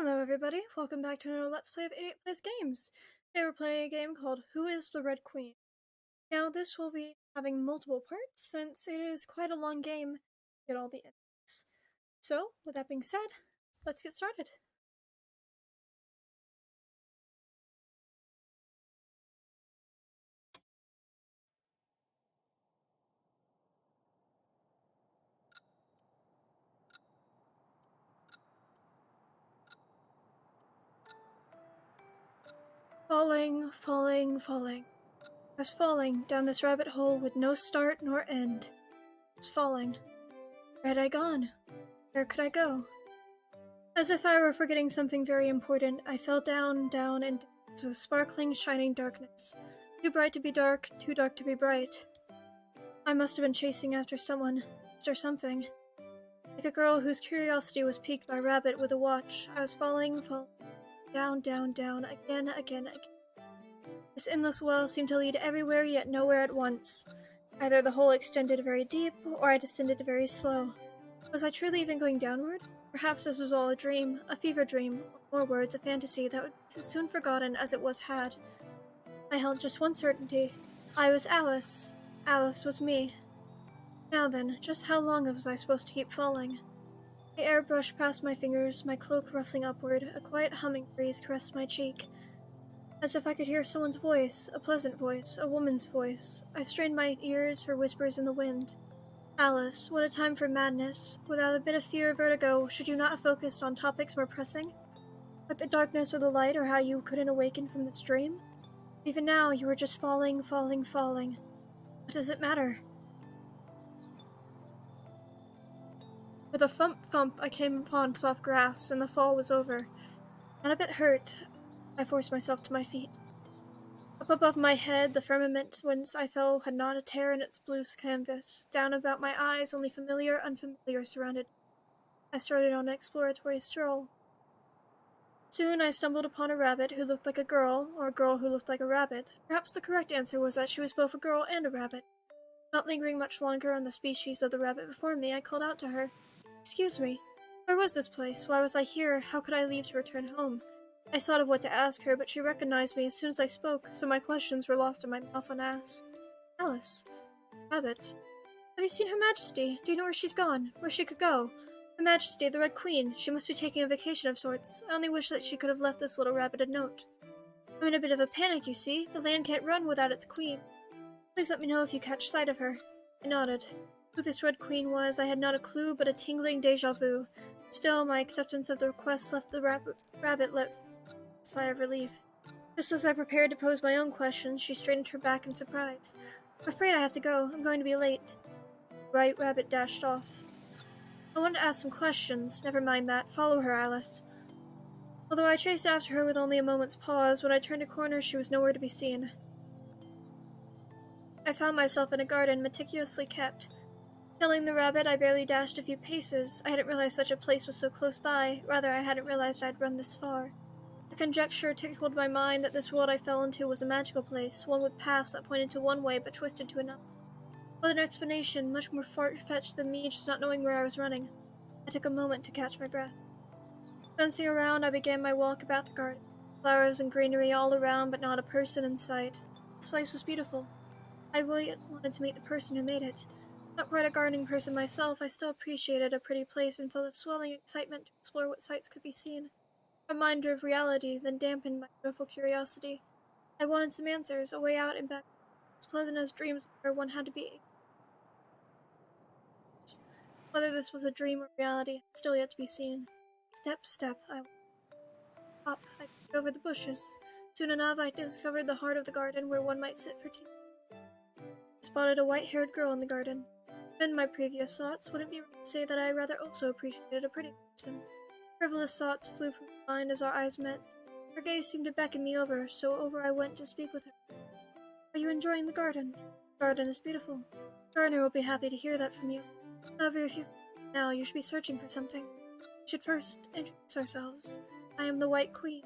Hello everybody, welcome back to another Let's Play of Idiot Plays Games. Today we're playing a game called Who is the Red Queen? Now this will be having multiple parts since it is quite a long game to get all the endings. So, with that being said, let's get started. Falling, falling, falling. I was falling down this rabbit hole with no start nor end. I was falling. Where had I gone? Where could I go? As if I were forgetting something very important, I fell down, down, and into sparkling, shining darkness. Too bright to be dark, too dark to be bright. I must have been chasing after someone, after something. Like a girl whose curiosity was piqued by a rabbit with a watch, I was falling, falling, down, down, down, again, again, again. This endless well seemed to lead everywhere yet nowhere at once. Either the hole extended very deep, or I descended very slow. Was I truly even going downward? Perhaps this was all a dream, a fever dream, or more words, a fantasy that would be as soon forgotten as it was had. I held just one certainty. I was Alice. Alice was me. Now then, just how long was I supposed to keep falling? The air brushed past my fingers, my cloak ruffling upward, a quiet humming breeze caressed my cheek. As if I could hear someone's voice, a pleasant voice, a woman's voice. I strained my ears for whispers in the wind. Alice, what a time for madness. Without a bit of fear or vertigo, should you not have focused on topics more pressing? Like the darkness or the light, or how you couldn't awaken from this dream? Even now, you were just falling, falling, falling. What does it matter? With a thump, I came upon soft grass, and the fall was over. Not a bit hurt, I forced myself to my feet. Up above my head, the firmament whence I fell had not a tear in its blue canvas. Down about my eyes, only familiar, unfamiliar surrounded. I started on an exploratory stroll. Soon I stumbled upon a rabbit who looked like a girl, or a girl who looked like a rabbit. Perhaps the correct answer was that she was both a girl and a rabbit. Not lingering much longer on the species of the rabbit before me, I called out to her. Excuse me. Where was this place? Why was I here? How could I leave to return home? I thought of what to ask her, but she recognized me as soon as I spoke, so my questions were lost in my mouth unasked. Alice. Rabbit. Have you seen Her Majesty? Do you know where she's gone? Where she could go? Her Majesty, the Red Queen. She must be taking a vacation of sorts. I only wish that she could have left this little rabbit a note. I'm in a bit of a panic, you see. The land can't run without its queen. Please let me know if you catch sight of her. I nodded. Who this Red Queen was, I had not a clue, but a tingling deja vu. Still, my acceptance of the request left the rabbit let a sigh of relief. Just as I prepared to pose my own questions, she straightened her back in surprise. I'm afraid I have to go. I'm going to be late. The White Rabbit dashed off. I wanted to ask some questions. Never mind that. Follow her, Alice. Although I chased after her with only a moment's pause, when I turned a corner, she was nowhere to be seen. I found myself in a garden meticulously kept. Killing the rabbit, I barely dashed a few paces. I hadn't realized such a place was so close by. Rather, I hadn't realized I'd run this far. A conjecture tickled my mind that this world I fell into was a magical place, one with paths that pointed to one way but twisted to another. With an explanation much more far-fetched than me just not knowing where I was running. I took a moment to catch my breath. Glancing around, I began my walk about the garden. Flowers and greenery all around, but not a person in sight. This place was beautiful. I really wanted to meet the person who made it. Not quite a gardening person myself, I still appreciated a pretty place and felt a swelling excitement to explore what sights could be seen. A reminder of reality, then dampened by joyful curiosity. I wanted some answers, a way out and back. As pleasant as dreams were, one had to be. Whether this was a dream or reality, still yet to be seen. Step, step, I peeked over the bushes. Soon enough, I discovered the heart of the garden where one might sit for tea. I spotted a white-haired girl in the garden. Given my previous thoughts, wouldn't be right to say that I rather also appreciated a pretty person. Frivolous thoughts flew from my mind as our eyes met. Her gaze seemed to beckon me over, so over I went to speak with her. Are you enjoying the garden? The garden is beautiful. The gardener will be happy to hear that from you. However, if you now, you should be searching for something. We should first introduce ourselves. I am the White Queen.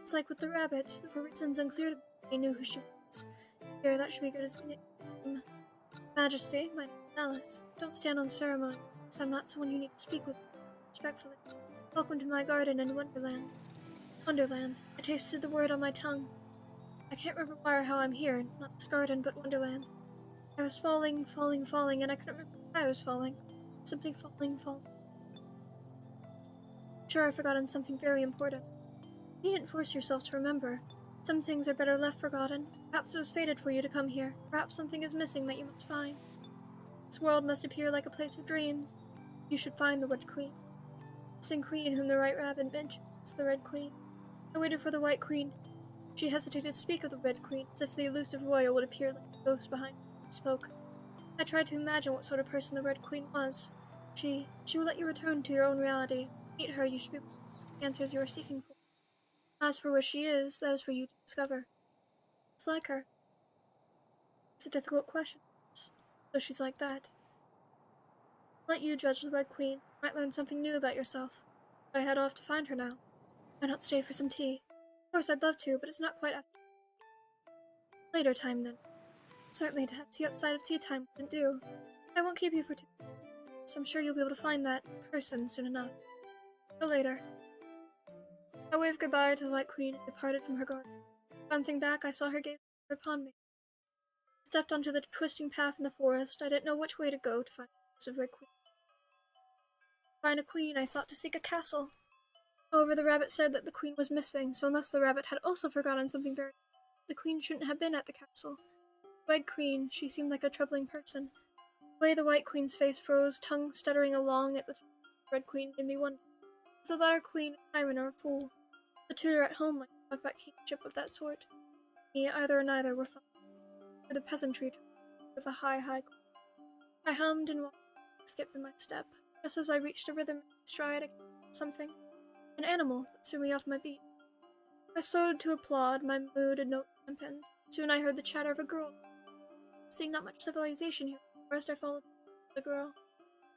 It's like with the rabbit, for reasons unclear to me, I knew who she was. Here, that should be good as name. Majesty, my name is Alice. Don't stand on ceremony, as I'm not someone you need to speak with respectfully. Welcome to my garden in Wonderland. Wonderland. I tasted the word on my tongue. I can't remember why or how I'm here, not this garden, but Wonderland. I was falling, and I couldn't remember why I was falling. Simply falling. Sure, I've forgotten something very important. You needn't force yourself to remember. Some things are better left forgotten. Perhaps it was fated for you to come here. Perhaps something is missing that you must find. This world must appear like a place of dreams. You should find the Red Queen. Missing queen whom the White Rabbit mentions, the Red Queen. I waited for the White Queen. She hesitated to speak of the Red Queen, as if the elusive royal would appear like a ghost behind her who spoke. I tried to imagine what sort of person the Red Queen was. She will let you return to your own reality. Meet her, you should be able to get the answers you are seeking for. As for where she is, that is for you to discover. It's like her. It's a difficult question, so she's like that. Let you judge the Red Queen. You might learn something new about yourself. I head off to find her now. Why not stay for some tea? Of course, I'd love to, but it's not quite after. Later time, then. Certainly, to have tea outside of tea time wouldn't do. I won't keep you for 2 minutes. I'm sure you'll be able to find that person soon enough. Till later. I waved goodbye to the White Queen and departed from her garden. Glancing back, I saw her gaze upon me. I stepped onto the twisting path in the forest. I didn't know which way to go to find the house of Red Queen. To find a queen, I sought to seek a castle. However, the rabbit said that the queen was missing, so unless the rabbit had also forgotten something very important, the queen shouldn't have been at the castle. The White Queen, she seemed like a troubling person. The way the White Queen's face froze, tongue stuttering along at the top of the Red Queen, made me wonder. Was the latter queen a tyrant or a fool? The tutor at home might talk about kingship of that sort. Me, either or neither were fine. For the peasantry with a high queen. I hummed and walked, skipping my step. Just as I reached a rhythm stride, I came upon something. An animal that threw me off my beat. I slowed to applaud, my mood and note dampened. Soon I heard the chatter of a girl. Seeing not much civilization here, first I followed the girl.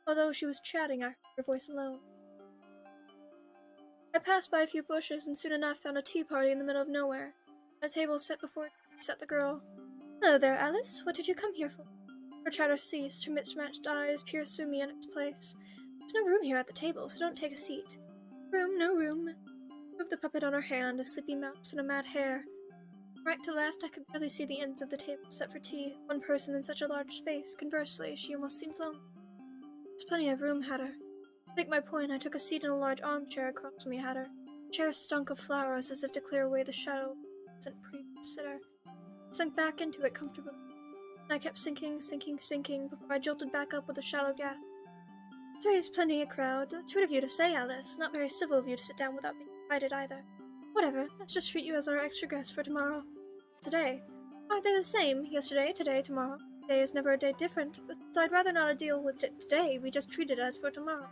Although she was chatting, I heard her voice alone. I passed by a few bushes and soon enough found a tea party in the middle of nowhere. A table set before sat the girl. Hello there, Alice. What did you come here for? Her chatter ceased. Her mismatched eyes pierced through me in its place. There's no room here at the table, so don't take a seat. Room, no room. Moved the puppet on her hand, a sleepy mouse and a mad hare. Right to left, I could barely see the ends of the table set for tea. One person in such a large space. Conversely, she almost seemed lonely. There's plenty of room, had her. To make my point, I took a seat in a large armchair across from me, had her. The chair stunk of flowers as if to clear away the shadow of the pleasant previous sitter. I sunk back into it comfortably, and I kept sinking before I jolted back up with a shallow gasp. It's raised plenty a crowd. That's rude of you to say, Alice. Not very civil of you to sit down without being invited either. Whatever, let's just treat you as our extra guest for tomorrow. Today. Aren't they the same? Yesterday, today, tomorrow. Today is never a day different, but I'd rather not deal with it today. We just treat it as for tomorrow.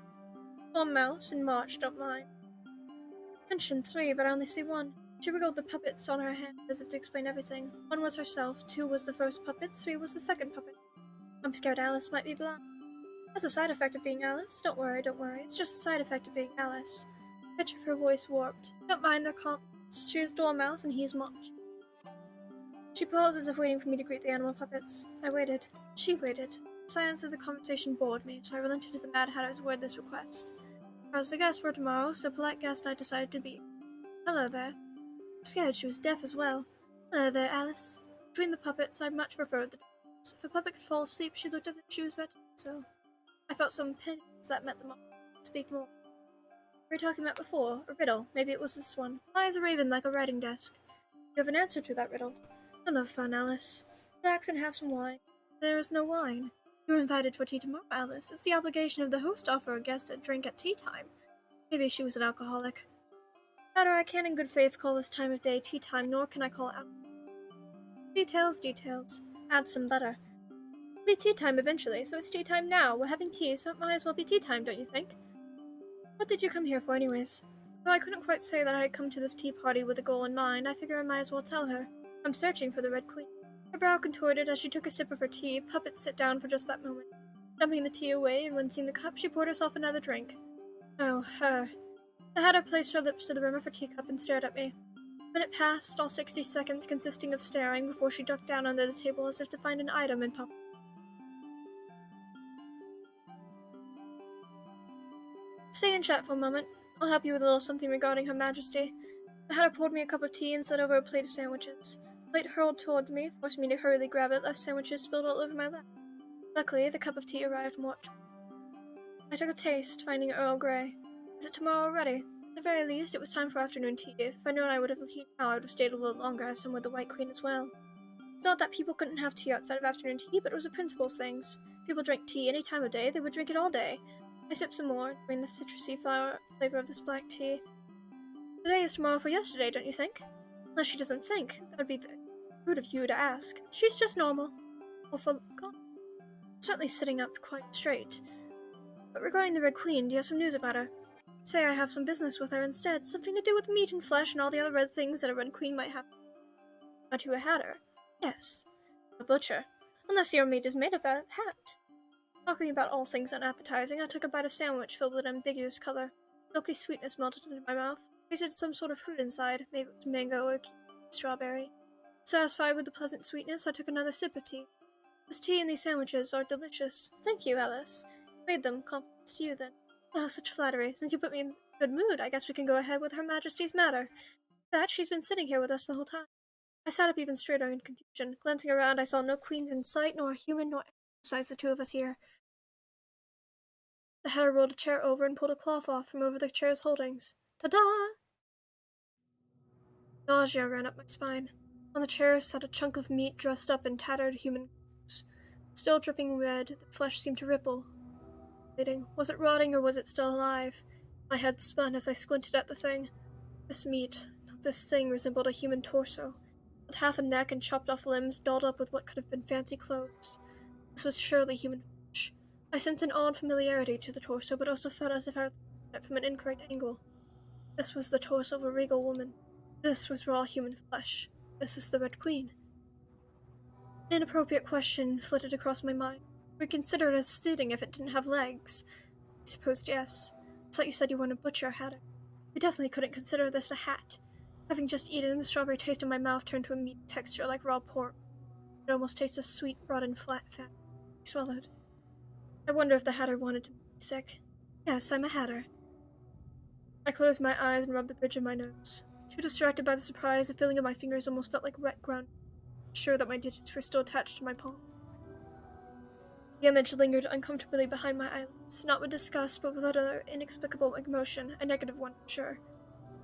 Mouse and March don't mind. I mentioned 3, but I only see 1. She wiggled the puppets on her hand as if to explain everything. 1 was herself, 2 was the first puppet, 3 was the second puppet. I'm scared Alice might be blind. That's a side effect of being Alice. Don't worry. It's just a side effect of being Alice. The pitch of her voice warped. Don't mind their compliments. She is Dormouse and he is March. She paused as if waiting for me to greet the animal puppets. I waited. She waited. The silence of the conversation bored me, so I relented to the Mad Hatter's wordless request. I was the guest for tomorrow, so polite guest I decided to be. Hello there. I'm scared she was deaf as well. Hello there, Alice. Between the puppets, I much preferred the Dormouse. If a puppet could fall asleep, she looked as if she was better, so I felt some pity as that meant the mom would speak more. We were talking about before, a riddle. Maybe it was this one. Why is a raven like a writing desk? You have an answer to that riddle. I love fun, Alice. Relax and have some wine. There is no wine. You were invited for tea tomorrow, Alice. It's the obligation of the host to offer a guest a drink at tea time. Maybe she was an alcoholic. Matter, I can't in good faith call this time of day tea time, nor can I call it alcohol. Details. Add some butter. It'll be tea time eventually, so it's tea time now. We're having tea, so it might as well be tea time, don't you think? What did you come here for, anyways? Though I couldn't quite say that I had come to this tea party with a goal in mind, I figure I might as well tell her. I'm searching for the Red Queen. Her brow contorted as she took a sip of her tea. Puppets sit down for just that moment. Dumping the tea away and rinsing the cup, she poured herself another drink. Oh, her. The Hatter placed her lips to the rim of her teacup and stared at me. A minute passed, all 60 seconds consisting of staring, before she ducked down under the table as if to find an item and pop. Stay and chat for a moment. I'll help you with a little something regarding Her Majesty. The Hatter poured me a cup of tea and set over a plate of sandwiches. The plate hurled towards me, forced me to hurriedly grab it, lest sandwiches spilled all over my lap. Luckily, the cup of tea arrived much. I took a taste, finding Earl Grey. Is it tomorrow already? At the very least, it was time for afternoon tea. If I'd known I would have tea now, I would have stayed a little longer, as some with the White Queen as well. It's not that people couldn't have tea outside of afternoon tea, but it was a principle things. If people drank tea any time of day, they would drink it all day. I sipped some more, enjoying the citrusy flavor of this black tea. Today is tomorrow for yesterday, don't you think? Unless she doesn't think. That would be rude of you to ask. She's just normal. Well, for God. Certainly sitting up quite straight. But regarding the Red Queen, do you have some news about her? Say I have some business with her instead, something to do with meat and flesh and all the other red things that a Red Queen might have. Not to a hatter. Yes. A butcher. Unless your meat is made of a hat. Talking about all things unappetizing, I took a bite of sandwich filled with an ambiguous color. Milky sweetness melted into my mouth. I tasted some sort of fruit inside, maybe it was mango or strawberry. Satisfied with the pleasant sweetness, I took another sip of tea. This tea and these sandwiches are delicious. Thank you, Alice. I made them. Compliments to you, then. Oh, such flattery. Since you put me in a good mood, I guess we can go ahead with Her Majesty's matter. In fact, she's been sitting here with us the whole time. I sat up even straighter in confusion. Glancing around, I saw no queens in sight, nor a human, nor besides the two of us here. The Hatter rolled a chair over and pulled a cloth off from over the chair's holdings. Ta-da! Nausea ran up my spine. On the chair sat a chunk of meat dressed up in tattered human clothes. Still dripping red, the flesh seemed to ripple. Was it rotting or was it still alive? My head spun as I squinted at the thing. This meat, this thing resembled a human torso, with half a neck and chopped off limbs dolled up with what could have been fancy clothes. This was surely human flesh. I sensed an odd familiarity to the torso, but also felt as if I was looking at it from an incorrect angle. This was the torso of a regal woman. This was raw human flesh. This is the Red Queen. An inappropriate question flitted across my mind. We'd consider it as sitting if it didn't have legs. I supposed yes. I thought you said you weren't a butcher, Hatter. We definitely couldn't consider this a hat. Having just eaten, the strawberry taste in my mouth turned to a meat texture like raw pork. It almost tasted sweet, rotten fat. I swallowed. I wonder if the Hatter wanted to make me sick. Yes, I'm a Hatter. I closed my eyes and rubbed the bridge of my nose. Too distracted by the surprise, the feeling of my fingers almost felt like wet ground. Sure that my digits were still attached to my palm. The image lingered uncomfortably behind my eyelids, not with disgust, but with utter inexplicable emotion, a negative one, sure.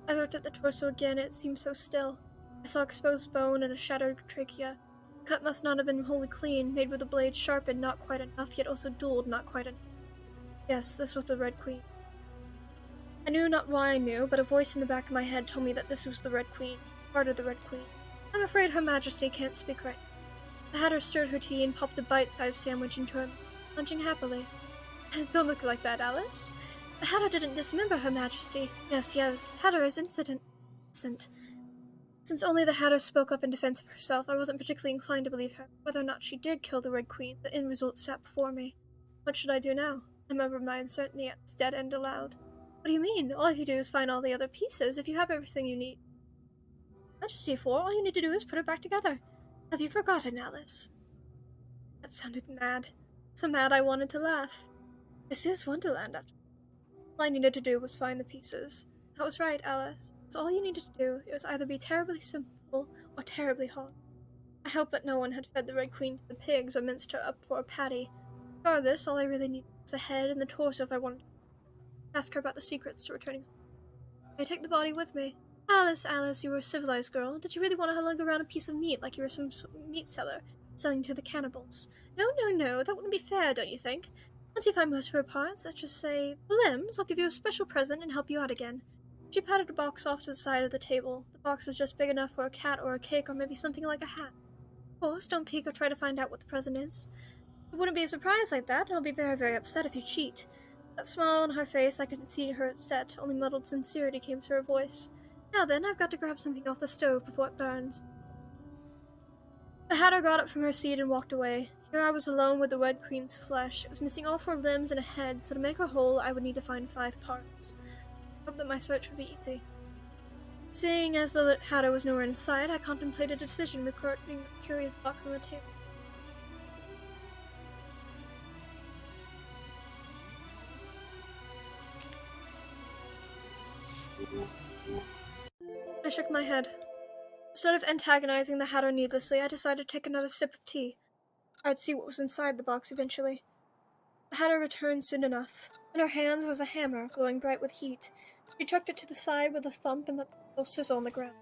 I looked at the torso again, and it seemed so still. I saw exposed bone and a shattered trachea. The cut must not have been wholly clean, made with the blade sharpened not quite enough, yet also dulled not quite enough. Yes, this was the Red Queen. I knew not why I knew, but a voice in the back of my head told me that this was the Red Queen, part of the Red Queen. I'm afraid Her Majesty can't speak right. The Hatter stirred her tea and popped a bite-sized sandwich into her, munching happily. Don't look like that, Alice. The Hatter didn't dismember Her Majesty. Yes, Hatter is innocent. Since only the Hatter spoke up in defense of herself, I wasn't particularly inclined to believe her. Whether or not she did kill the Red Queen, the end result sat before me. What should I do now? I murmured my uncertainty at this dead end aloud. What do you mean? All you do is find all the other pieces if you have everything you need. Majesty, for all you need to do is put it back together. Have you forgotten, Alice? That sounded mad. So mad I wanted to laugh. This is Wonderland, after all. All I needed to do was find the pieces. That was right, Alice. That's all you needed to do. It was either be terribly simple or terribly hard. I hoped that no one had fed the Red Queen to the pigs or minced her up for a patty. Regardless, all I really needed was a head and the torso if I wanted to ask her about the secrets to returning home. May I take the body with me? Alice, you were a civilized girl. Did you really want to lug around a piece of meat like you were some meat seller, selling to the cannibals? No, that wouldn't be fair, don't you think? Once you find most of her parts, let's just say the limbs, I'll give you a special present and help you out again. She patted a box off to the side of the table. The box was just big enough for a cat or a cake or maybe something like a hat. Of course, don't peek or try to find out what the present is. It wouldn't be a surprise like that, and I'll be very, very upset if you cheat. That smile on her face, I could see her upset, only muddled sincerity came through her voice. Now then, I've got to grab something off the stove before it burns. The Hatter got up from her seat and walked away. Here I was alone with the Red Queen's flesh. It was missing all 4 limbs and a head, so to make her whole, I would need to find 5 parts. I hoped that my search would be easy. Seeing as the Hatter was nowhere in sight, I contemplated a decision regarding the curious box on the table. I shook my head. Instead of antagonizing the Hatter needlessly, I decided to take another sip of tea. I'd see what was inside the box eventually. The Hatter returned soon enough. In her hands was a hammer, glowing bright with heat. She chucked it to the side with a thump and let the little sizzle on the ground.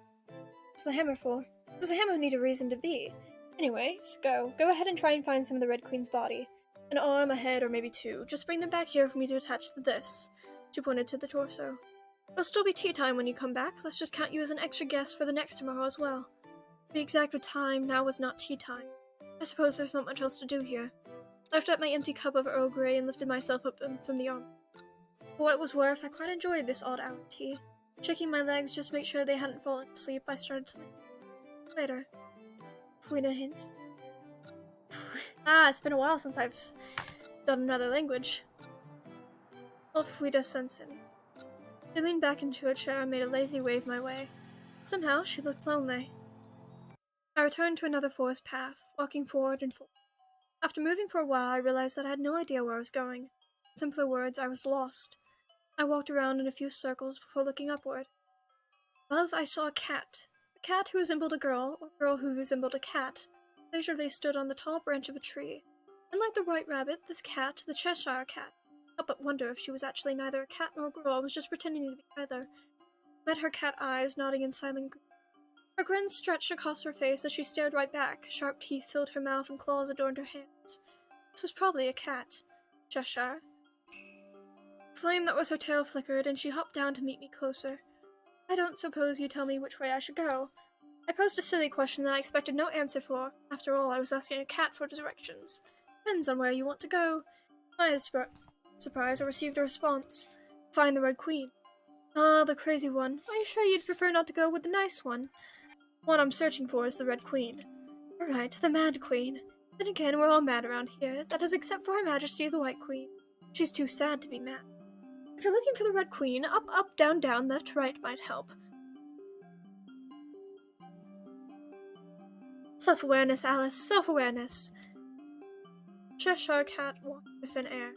What's the hammer for? Does the hammer need a reason to be? Anyways, go. Go ahead and try and find some of the Red Queen's body. An arm, a head, or maybe two. Just bring them back here for me to attach to this. She pointed to the torso. It'll still be tea time when you come back. Let's just count you as an extra guest for the next tomorrow as well. To be exact with time, now was not tea time. I suppose there's not much else to do here. I lifted up my empty cup of Earl Grey and lifted myself up from the arm. For what it was worth, I quite enjoyed this odd hour tea. Shaking my legs just to make sure they hadn't fallen asleep, I started to think. Later. Fuina hints. It's been a while since I've done another language. Fuida Sensen. She leaned back into her chair and made a lazy wave my way. Somehow, she looked lonely. I returned to another forest path, walking forward and forward. After moving for a while, I realized that I had no idea where I was going. In simpler words, I was lost. I walked around in a few circles before looking upward. Above, I saw a cat. A cat who resembled a girl, or a girl who resembled a cat. Leisurely stood on the tall branch of a tree. Unlike the White Rabbit, this cat, the Cheshire Cat, I could but wonder if she was actually neither a cat nor a girl, was just pretending to be either. Met her cat eyes nodding in silent greeting. Her grin stretched across her face as she stared right back. Sharp teeth filled her mouth and claws adorned her hands. This was probably a cat. Cheshire. The flame that was her tail flickered, and she hopped down to meet me closer. I don't suppose you tell me which way I should go. I posed a silly question that I expected no answer for. After all, I was asking a cat for directions. Depends on where you want to go. To my surprise, I received a response. Find the Red Queen. Ah, the crazy one. Are you sure you'd prefer not to go with the nice one? The one I'm searching for is the Red Queen. Right, the Mad Queen. Then again, we're all mad around here. That is except for Her Majesty the White Queen. She's too sad to be mad. If you're looking for the Red Queen, up, up, down, down, left, right might help. Self-awareness, Alice, self-awareness. Cheshire Cat walked into thin air.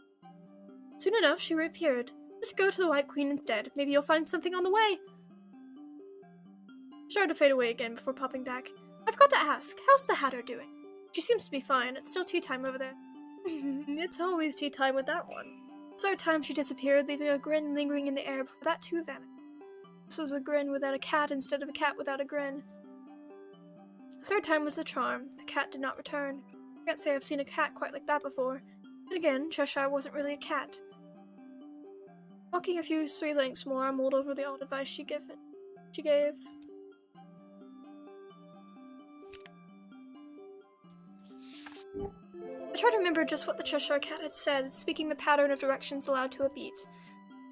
Soon enough, she reappeared. Just go to the White Queen instead. Maybe you'll find something on the way. She started to fade away again before popping back. I forgot to ask, how's the Hatter doing? She seems to be fine. It's still tea time over there. It's always tea time with that one. The third time she disappeared, leaving a grin lingering in the air before that too vanished. This was a grin without a cat instead of a cat without a grin. The third time was the charm. The cat did not return. I can't say I've seen a cat quite like that before. Then again, Cheshire wasn't really a cat. Walking a few 3 lengths more, I mulled over the old advice she gave. I tried to remember just what the Cheshire Cat had said, speaking the pattern of directions aloud to a beat.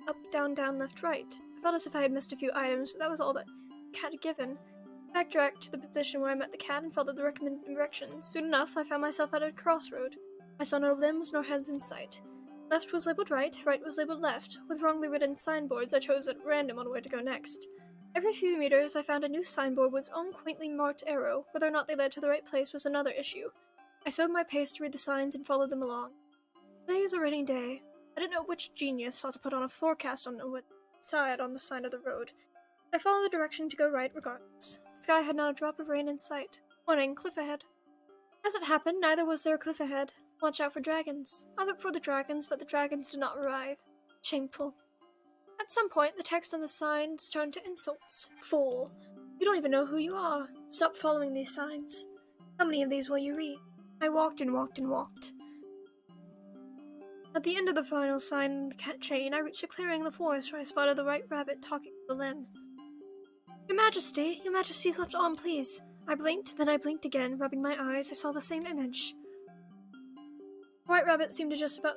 Up, down, down, left, right. I felt as if I had missed a few items, but that was all that the cat had given. I backtracked to the position where I met the cat and followed the recommended directions. Soon enough, I found myself at a crossroad. I saw no limbs nor heads in sight. Left was labeled right, right was labeled left. With wrongly written signboards, I chose at random on where to go next. Every few meters, I found a new signboard with its own quaintly marked arrow. Whether or not they led to the right place was another issue. I slowed my pace to read the signs and followed them along. Today is a rainy day. I didn't know which genius thought to put on a forecast on the side on the side of the road. I followed the direction to go right regardless. The sky had not a drop of rain in sight. Warning, cliff ahead. As it happened, neither was there a cliff ahead. Watch out for dragons. I looked for the dragons, but the dragons did not arrive. Shameful. At some point, the text on the signs turned to insults. Fool. You don't even know who you are. Stop following these signs. How many of these will you read? I walked and walked and walked. At the end of the final sign in the cat chain, I reached a clearing in the forest where I spotted the White Rabbit talking to the Lin. Your Majesty's left arm, please. I blinked, then I blinked again. Rubbing my eyes, I saw the same image. The White Rabbit seemed to just about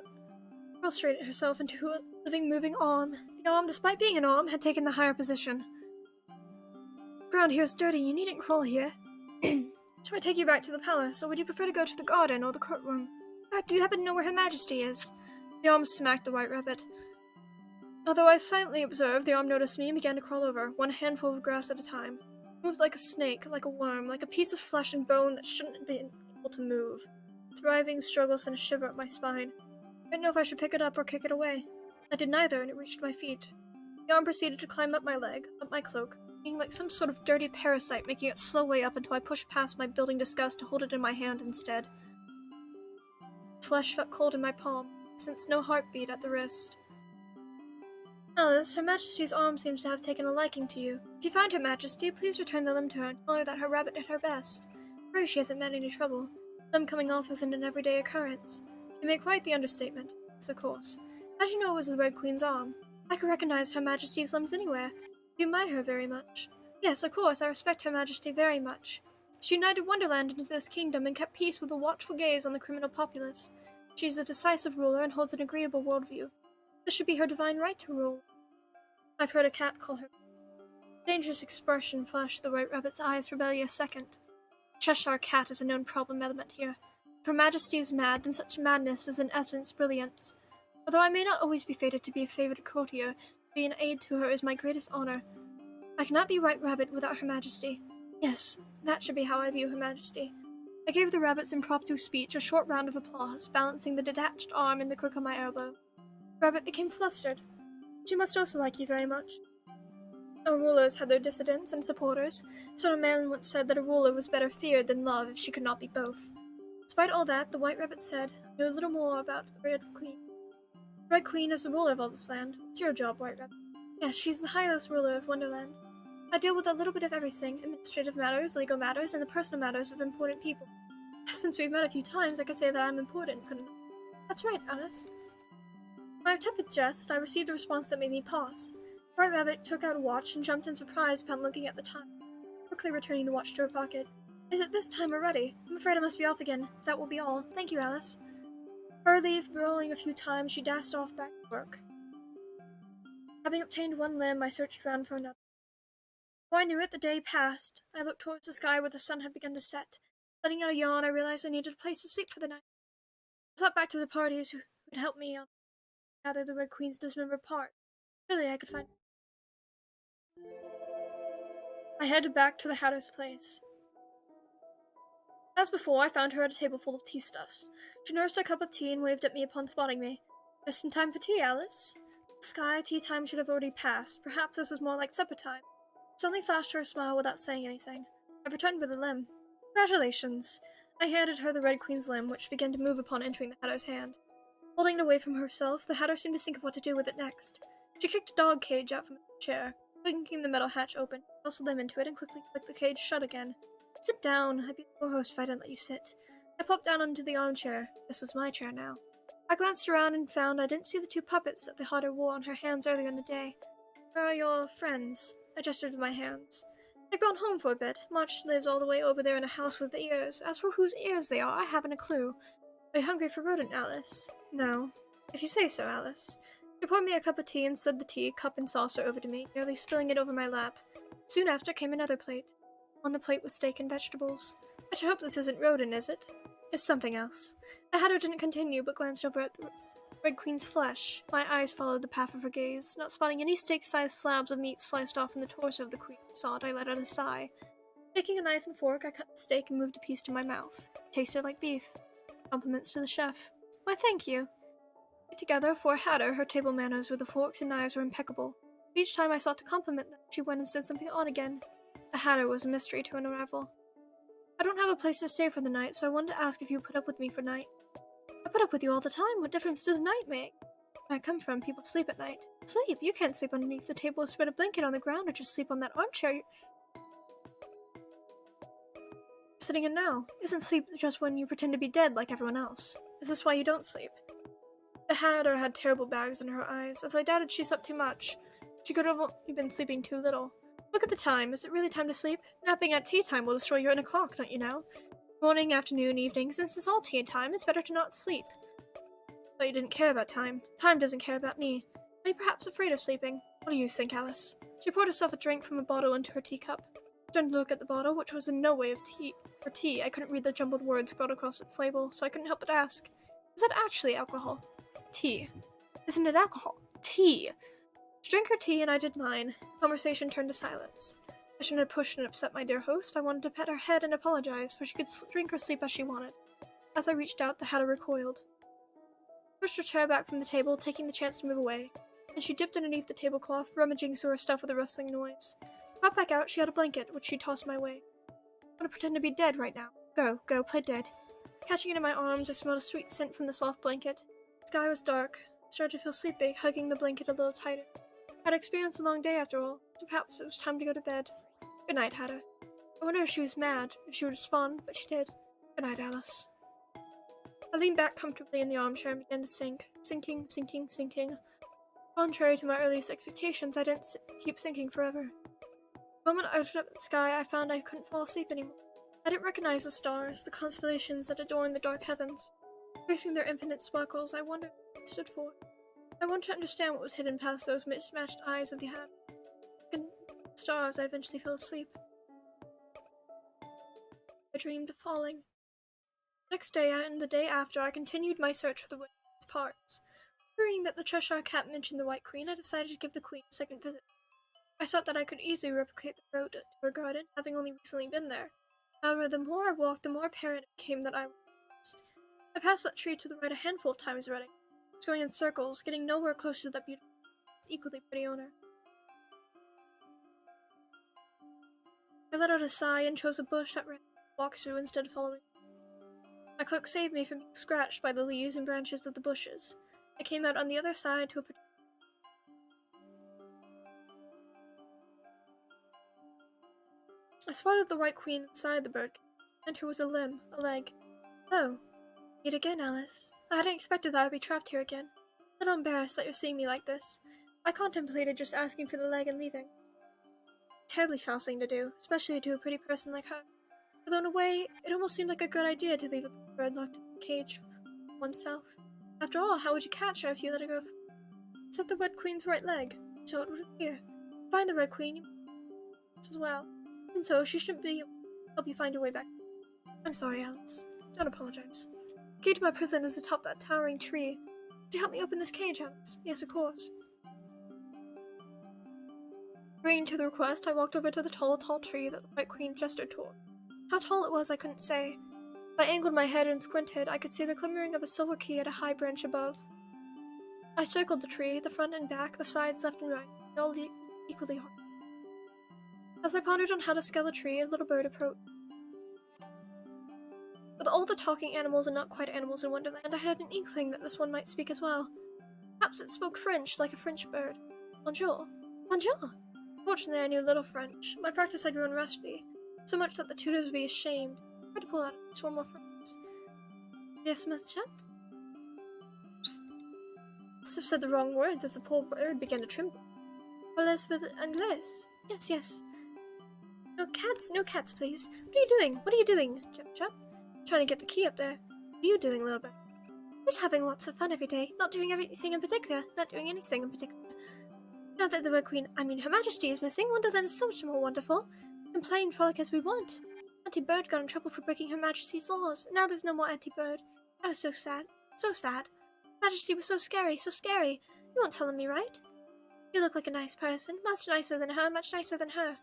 prostrate herself into a living, moving arm. The arm, despite being an arm, had taken the higher position. The ground here is dirty. You needn't crawl here. Shall I take you back to the palace, or would you prefer to go to the garden or the courtroom? Do you happen to know where Her Majesty is? The arm smacked the White Rabbit. Although I silently observed, the arm noticed me and began to crawl over, one handful of grass at a time. It moved like a snake, like a worm, like a piece of flesh and bone that shouldn't have been able to move. Its writhing struggle sent a shiver up my spine. I didn't know if I should pick it up or kick it away. I did neither, and it reached my feet. The arm proceeded to climb up my leg, up my cloak, being like some sort of dirty parasite, making its slow way up until I pushed past my building disgust to hold it in my hand instead. The flesh felt cold in my palm, since no heartbeat at the wrist. Alice, Her Majesty's arm seems to have taken a liking to you. If you find Her Majesty, please return the limb to her and tell her that her rabbit did her best. Pray she hasn't met any trouble. Limb coming off isn't an everyday occurrence. You make quite the understatement. Yes, of course. How'd you know it was the Red Queen's arm? I could recognize Her Majesty's limbs anywhere. You admire her very much. Yes, of course, I respect Her Majesty very much. She united Wonderland into this kingdom and kept peace with a watchful gaze on the criminal populace. She is a decisive ruler and holds an agreeable worldview. This should be her divine right to rule. I've heard a cat call her. A dangerous expression flashed the White Rabbit's eyes for barely a second. Cheshire Cat is a known problem element here. If Her Majesty is mad, then such madness is in essence brilliance. Although I may not always be fated to be a favored courtier, to be an aid to her is my greatest honor. I cannot be White Rabbit without Her Majesty. Yes, that should be how I view Her Majesty. I gave the rabbit's impromptu speech a short round of applause, balancing the detached arm in the crook of my elbow. The rabbit became flustered. She must also like you very much. Our rulers had their dissidents and supporters, so a man once said that a ruler was better feared than loved if she could not be both. Despite all that, the White Rabbit said, I knew a little more about the Red Queen. The Red Queen is the ruler of all this land. It's your job, White Rabbit. Yes, she's the highest ruler of Wonderland. I deal with a little bit of everything, administrative matters, legal matters, and the personal matters of important people. Since we've met a few times, I could say that I'm important, couldn't I? That's right, Alice. My tepid jest, I received a response that made me pause. White Rabbit took out a watch and jumped in surprise upon looking at the time, quickly returning the watch to her pocket. Is it this time already? I'm afraid I must be off again. That will be all. Thank you, Alice. Hurriedly growling a few times, she dashed off back to work. Having obtained one limb, I searched round for another. Before I knew it, the day passed. I looked towards the sky where the sun had begun to set. Letting out a yawn, I realized I needed a place to sleep for the night. I thought back to the parties who would help me gather the Red Queen's dismembered part. Surely I could find. I headed back to the Hatter's place. As before, I found her at a table full of tea stuffs. She nursed a cup of tea and waved at me upon spotting me. Just in time for tea, Alice. The sky, tea time should have already passed. Perhaps this was more like supper time. Suddenly flashed her a smile without saying anything. I returned with a limb. Congratulations. I handed her the Red Queen's limb, which began to move upon entering the Hatter's hand. Holding it away from herself, the Hatter seemed to think of what to do with it next. She kicked a dog cage out from the chair, clinking the metal hatch open, tossed the limb into it, and quickly clicked the cage shut again. Sit down. I'd be a poor host if I didn't let you sit. I plopped down onto the armchair. This was my chair now. I glanced around and found I didn't see the two puppets that the Hatter wore on her hands earlier in the day. Where are your friends? I gestured with my hands. They've gone home for a bit. March lives all the way over there in a house with ears. As for whose ears they are, I haven't a clue. Are you hungry for rodent, Alice? No. If you say so, Alice. She poured me a cup of tea and slid the tea, cup and saucer, over to me, nearly spilling it over my lap. Soon after came another plate. On the plate was steak and vegetables. I should hope this isn't rodent, is it? It's something else. The Hatter didn't continue, but glanced over at the Red Queen's flesh. My eyes followed the path of her gaze. Not spotting any steak-sized slabs of meat sliced off from the torso of the Queen, I let out a sigh. Taking a knife and fork, I cut the steak and moved a piece to my mouth. It tasted like beef. Compliments to the chef. Why, thank you. Together, for a Hatter, her table manners with the forks and knives were impeccable. Each time I sought to compliment them, she went and said something odd again. The Hatter was a mystery to an arrival. I don't have a place to stay for the night, so I wanted to ask if you would put up with me for night. I put up with you all the time. What difference does night make? Where I come from, people sleep at night. Sleep? You can't sleep underneath the table or spread a blanket on the ground or just sleep on that armchair you're sitting in now. Isn't sleep just when you pretend to be dead like everyone else? Is this why you don't sleep? The Hatter had terrible bags in her eyes, as I doubted she slept too much. She could have only been sleeping too little. Look at the time. Is it really time to sleep? Napping at tea time will destroy your inner clock, don't you know? Morning, afternoon, evening, since it's all tea time, it's better to not sleep. But you didn't care about time. Time doesn't care about me. Are you perhaps afraid of sleeping? What do you think, Alice? She poured herself a drink from a bottle into her teacup. I turned to look at the bottle, which was in no way of tea. For tea, I couldn't read the jumbled words scrawled across its label, so I couldn't help but ask, is that actually alcohol? Tea. Isn't it alcohol? Tea. She drank her tea and I did mine. Conversation turned to silence. I shouldn't have pushed and upset my dear host. I wanted to pet her head and apologize, for she could drink or sleep as she wanted. As I reached out, the Hatter recoiled. I pushed her chair back from the table, taking the chance to move away. and she dipped underneath the tablecloth, rummaging through her stuff with a rustling noise. Popped back out, she had a blanket, which she tossed my way. I want to pretend to be dead right now. Go, play dead. Catching it in my arms, I smelled a sweet scent from the soft blanket. The sky was dark. I started to feel sleepy, hugging the blanket a little tighter. I'd experienced a long day after all, so perhaps it was time to go to bed. Good night, Hatter. I wondered if she was mad, if she would respond, but she did. Good night, Alice. I leaned back comfortably in the armchair and began to sink. Sinking. Contrary to my earliest expectations, I didn't keep sinking forever. The moment I looked up at the sky, I found I couldn't fall asleep anymore. I didn't recognize the stars, the constellations that adorn the dark heavens. Tracing their infinite sparkles, I wondered what they stood for. I wanted to understand what was hidden past those mismatched eyes of the hat. Like stars, I eventually fell asleep. I dreamed of falling. Next day and the day after, I continued my search for the witch's parts. Hearing that the Cheshire Cat mentioned the White Queen, I decided to give the Queen a second visit. I thought that I could easily replicate the road to her garden, having only recently been there. However, the more I walked, the more apparent it became that I was lost. I passed that tree to the right a handful of times already, just going in circles, getting nowhere closer to that beautiful, equally pretty owner. I let out a sigh and chose a bush at random to walk through instead of following. My cloak saved me from being scratched by the leaves and branches of the bushes. I came out on the other side to a I spotted the White Queen inside the bird cage, and her was a leg. Oh, meet again, Alice. I hadn't expected that I'd be trapped here again. A little embarrassed that you're seeing me like this. I contemplated just asking for the leg and leaving. Terribly foul thing to do, especially to a pretty person like her. Although in a way, it almost seemed like a good idea to leave a bird locked in a cage for oneself. After all, how would you catch her if you let her go? Set the Red Queen's right leg, so it would appear. Find the Red Queen, you as well. And so she shouldn't be help you find your way back. I'm sorry, Alice. Don't apologize. The key to my prison is atop that towering tree. Would you help me open this cage, Alice? Yes, of course. Agreeing to the request, I walked over to the tall tree that the White Queen gestured toward. How tall it was, I couldn't say. If I angled my head and squinted, I could see the glimmering of a silver key at a high branch above. I circled the tree, the front and back, the sides left and right, all equally hard. As I pondered on how to scale a tree, a little bird approached. With all the talking animals and not quite animals in Wonderland, I had an inkling that this one might speak as well. Perhaps it spoke French, like a French bird. Bonjour. Bonjour. Fortunately, I knew little French. My practice had grown rusty, so much that the tutors would be ashamed. I tried to pull out just one more phrase. Yes, monsieur? I must have said the wrong words as the poor bird began to tremble. Parlez-vous anglais? Yes. No cats, please. What are you doing? Chop. Trying to get the key up there. What are you doing, little bird? Just having lots of fun every day. Not doing anything in particular. Now that the Red Queen, Her Majesty, is missing, Wonderland is so much more wonderful. We can play and frolic as we want. Auntie Bird got in trouble for breaking Her Majesty's laws. Now there's no more Auntie Bird. I was so sad. Majesty was so scary. You weren't telling me, right? You look like a nice person. Much nicer than her.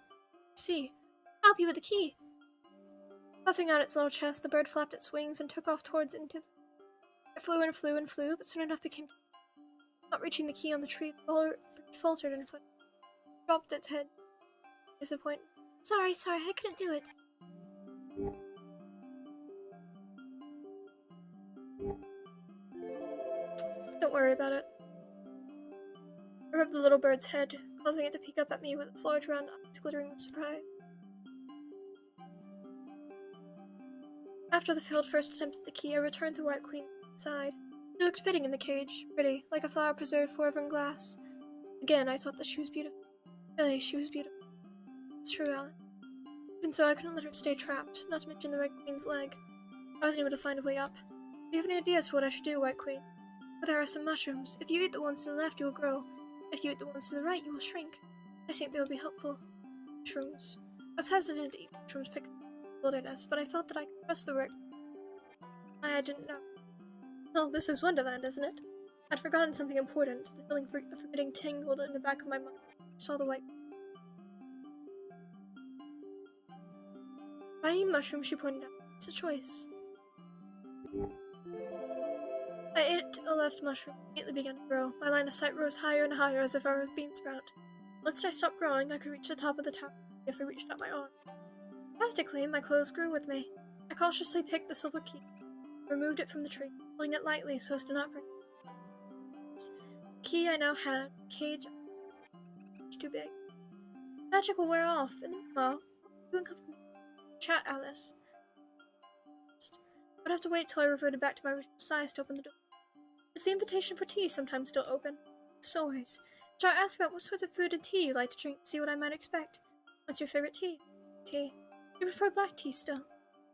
See. I'll help you with the key. Puffing out its little chest, the bird flapped its wings and took off towards into. It flew, but soon enough became. Not reaching the key on the tree, the bird faltered and dropped its head. Disappointed. Sorry, I couldn't do it. Don't worry about it. I rubbed the little bird's head, causing it to peek up at me with its large round eyes glittering with surprise. After the failed first attempt at the key, I returned to White Queen's side. She looked fitting in the cage, pretty, like a flower preserved forever in glass. Again, I thought that she was beautiful. Really, she was beautiful. It's true, Alan. Even so, I couldn't let her stay trapped, not to mention the Red Queen's leg. I wasn't able to find a way up. Do you have any ideas for what I should do, White Queen? Well, there are some mushrooms. If you eat the ones to the left, you will grow. If you eat the ones to the right, you will shrink. I think they will be helpful. Mushrooms. I was hesitant to eat mushrooms picked from the wilderness, but I felt that I could trust the Red. I didn't know. Well, this is Wonderland, isn't it? I'd forgotten something important. The feeling of forgetting tingled in the back of my mind. I saw the White. Finding mushrooms, she pointed out. It's a choice. I ate a left mushroom and immediately began to grow. My line of sight rose higher and higher as if I were a bean sprout. Once I stopped growing, I could reach the top of the tower if I reached out my arm. Fantastically, my clothes grew with me. I cautiously picked the silver key, removed it from the tree, holding it lightly so as to not break it. The key I now had, cage too big. Magic will wear off, and meanwhile, you and company. Chat, Alice. I'd have to wait till I reverted back to my original size to open the door. Is the invitation for tea sometimes still open? As always. Shall I ask about what sorts of food and tea you like to drink to see what I might expect? What's your favorite tea? Tea. You prefer black tea still.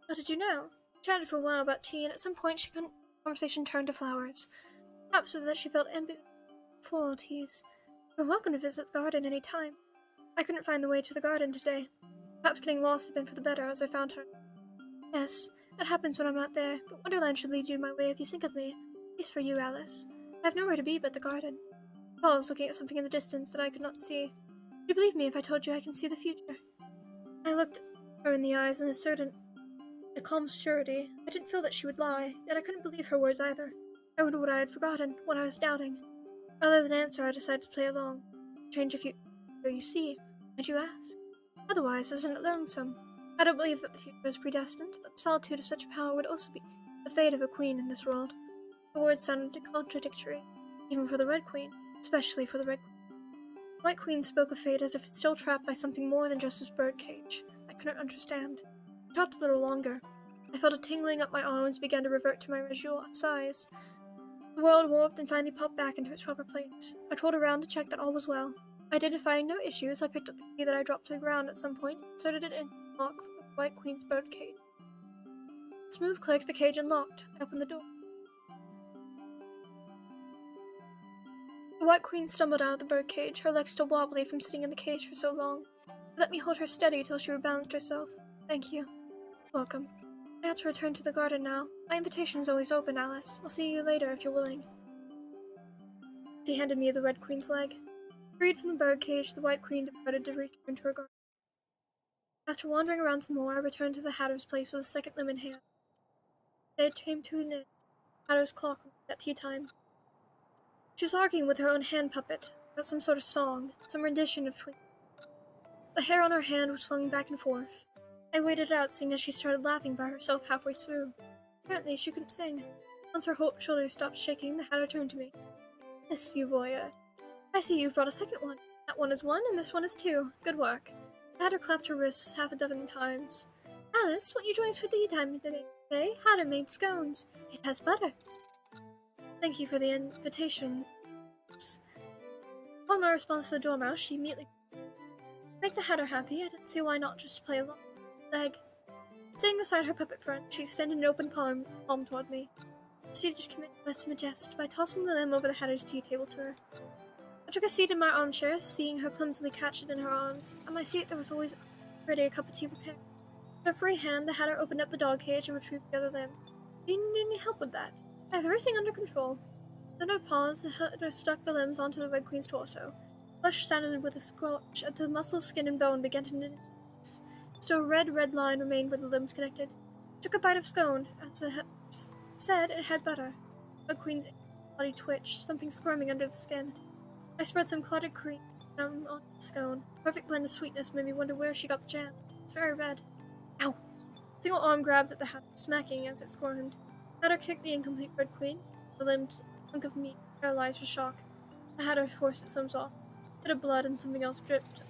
How did you know? We chatted for a while about tea, and at some point conversation turned to flowers. Perhaps with that she felt for all teas. You're welcome to visit the garden any time. I couldn't find the way to the garden today. Perhaps getting lost had been for the better as I found her. Yes, that happens when I'm not there, but Wonderland should lead you my way if you think of me. At least for you, Alice. I have nowhere to be but the garden. Paul was looking at something in the distance that I could not see. Would you believe me if I told you I can see the future? I looked her in the eyes in a calm surety. I didn't feel that she would lie, yet I couldn't believe her words either. I wondered what I had forgotten, what I was doubting. Rather than answer, I decided to play along. Change the future, you see. Did you ask? Otherwise, isn't it lonesome? I don't believe that the future is predestined, but the solitude of such power would also be the fate of a queen in this world. The words sounded contradictory, even for the Red Queen, especially for the Red Queen. The White Queen spoke of fate as if it's still trapped by something more than just this birdcage. I couldn't understand. I talked a little longer. I felt a tingling up my arms began to revert to my original size. The world warped and finally popped back into its proper place. I trolled around to check that all was well. Identifying no issues, I picked up the key that I dropped to the ground at some point, inserted it in the lock of the White Queen's birdcage. Smooth click, the cage unlocked. I opened the door. The White Queen stumbled out of the birdcage, her legs still wobbly from sitting in the cage for so long. She let me hold her steady till she rebalanced herself. Thank you. Welcome. I have to return to the garden now. My invitation is always open, Alice. I'll see you later if you're willing. She handed me the Red Queen's leg. Freed from the birdcage, the White Queen departed to return to her garden. After wandering around some more, I returned to the Hatter's place with a second limb in hand. The day came to an end. Hatter's clock at tea time. She was arguing with her own hand puppet about some sort of song, some rendition of Twinkle. The hair on her hand was flung back and forth. I waited out, seeing as she started laughing by herself halfway through. Apparently, she couldn't sing. Once her shoulders stopped shaking, the Hatter turned to me. Miss Euvoya, I see you've brought a second one. That one is 1, and this one is 2. Good work. The Hatter clapped her wrists half a dozen times. Alice, won't you join us for tea time today? Hatter made scones. It has butter. Thank you for the invitation. Upon my response to the dormouse, she immediately make the Hatter happy. I didn't see why not just play along. Leg. Sitting beside her puppet friend, she extended an open palm toward me. I proceeded to commit less jest by tossing the limb over the Hatter's tea table to her. I took a seat in my armchair, seeing her clumsily catch it in her arms. At my seat there was always already a cup of tea prepared. With her free hand, the Hatter opened up the dog cage and retrieved the other limb. Do you need any help with that? I have everything under control. Then I paused, the Hatter stuck the limbs onto the Red Queen's torso. Flesh sounded with a squelch as the muscle, skin, and bone began to knit. Still a red line remained where the limbs connected. I took a bite of scone. As I said, it had butter. The Red Queen's body twitched, something squirming under the skin. I spread some clotted cream on the scone. The perfect blend of sweetness made me wonder where she got the jam. It's very red. Ow! A single arm grabbed at the Hatter, smacking as it squirmed. The Hatter kicked the incomplete Red Queen. The limbed hunk of meat, paralyzed with shock. The Hatter forced its limbs off. A bit of blood and something else dripped,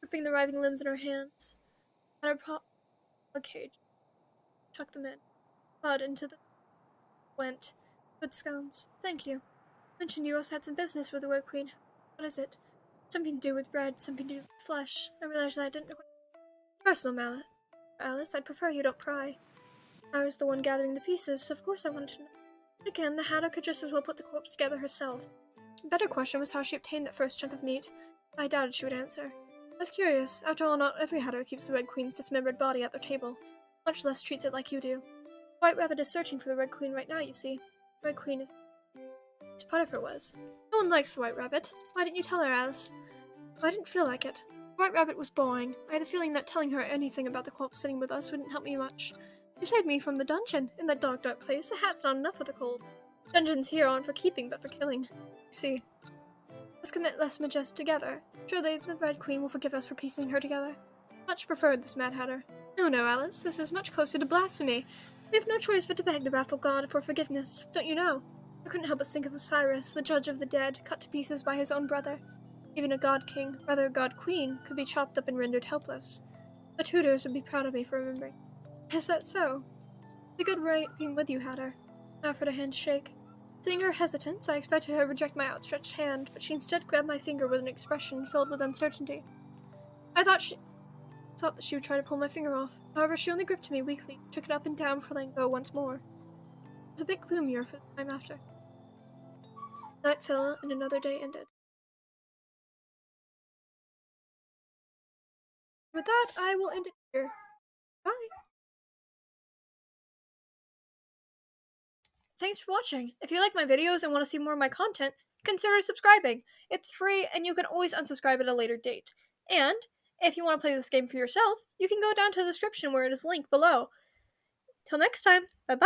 gripping the writhing limbs in her hands. The Hatter popped a cage, chucked them in. Blood into the went. Good scones. Thank you. Mentioned you also had some business with the Red Queen. What is it? Something to do with bread, something to do with flesh. I realized that I didn't require personal mallet. Alice, I'd prefer you don't pry. I was the one gathering the pieces, so of course I wanted to know. Again, the Hatter could just as well put the corpse together herself. The better question was how she obtained that first chunk of meat. I doubted she would answer. I was curious. After all, not every Hatter keeps the Red Queen's dismembered body at their table, much less treats it like you do. The White Rabbit is searching for the Red Queen right now, you see. The Red Queen is part of her was. No one likes the White Rabbit. Why didn't you tell her, Alice? I didn't feel like it. The White Rabbit was boring. I had the feeling that telling her anything about the corpse sitting with us wouldn't help me much. You saved me from the dungeon. In that dark place, a hat's not enough for the cold. Dungeons here aren't for keeping, but for killing. See. Let's commit less Majest together. Surely the Red Queen will forgive us for piecing her together. Much preferred this Mad Hatter. Oh no, Alice, this is much closer to blasphemy. We have no choice but to beg the wrathful god for forgiveness, don't you know? I couldn't help but think of Osiris, the judge of the dead, cut to pieces by his own brother. Even a god king, rather a god queen, could be chopped up and rendered helpless. The tutors would be proud of me for remembering. Is that so? The good right being with you, Hatter. I offered a hand to shake. Seeing her hesitance, I expected her to reject my outstretched hand, but she instead grabbed my finger with an expression filled with uncertainty. I thought that she would try to pull my finger off. However, she only gripped me weakly, shook it up and down before letting go once more. It was a bit gloomier for the time after. Night fell, and another day ended. With that, I will end it here. Bye! Thanks for watching. If you like my videos and want to see more of my content, consider subscribing. It's free, and you can always unsubscribe at a later date. And, if you want to play this game for yourself, you can go down to the description where it is linked below. Till next time, bye-bye!